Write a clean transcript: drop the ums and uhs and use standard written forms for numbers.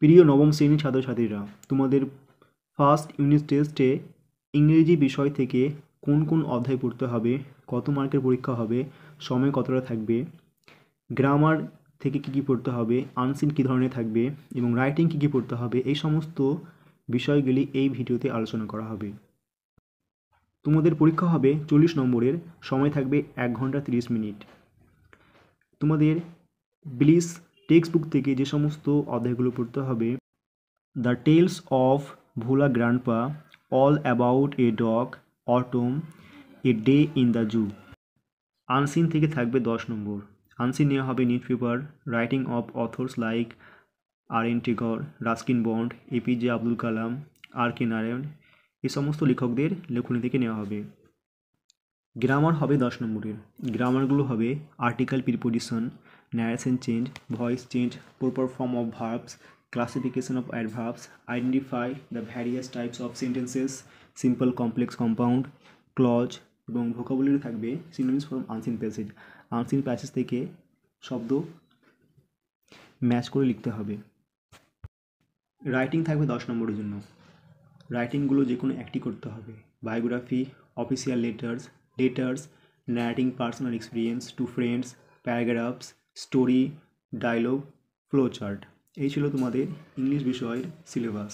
প্রিয় নবম শ্রেণীর ছাত্রছাত্রীরা, তোমাদের ফার্স্ট ইউনিট টেস্টে ইংরেজি বিষয় থেকে কোন কোন অধ্যায় পড়তে হবে, কত মার্কের পরীক্ষা হবে, সময় কতটা থাকবে, গ্রামার থেকে কী কী পড়তে হবে, আনসিন কী ধরনের থাকবে এবং রাইটিং কী কী পড়তে হবে, এই সমস্ত বিষয়গুলি এই ভিডিওতে আলোচনা করা হবে। তোমাদের পরীক্ষা হবে 40 নম্বরের, সময় থাকবে 1 ঘন্টা 30 মিনিট। তোমাদের ব্লিস টেক্সট বুক থেকে যে সমস্ত অধ্যায়গুলো পড়তে হবে: the tales of Bhola grandpa, all about a dog, autumn, a day in the zoo. Unseen থেকে থাকবে 10 নম্বর। আনসিন নেওয়া হবে নিট পেপার, writing of authors like R N. Tagore, Ruskin Bond, APJ Abdul Kalam, R K Narayan, এই সমস্ত লেখকদের লেখনী থেকে নেওয়া হবে। গ্রামার হবে 10 নম্বরের। গ্রামারগুলো হবে article, preposition, narration change, voice change, proper form of verbs, classification of adverbs, identify the various types of sentences, simple, complex, compound, clause এবং ভোকাবুলারি থাকবে synonyms from unseen passage. Unseen passage থেকে শব্দ match করে লিখতে হবে। Writing থাকবে 10 নম্বরের জন্য। রাইটিংগুলো যে কোনো একটি করতে হবে: biography, official letters, narrating personal experience to friends, paragraphs, story, dialogue, flow chart. এই ছিল তোমাদের ইংলিশ বিষয়ের সিলেবাস।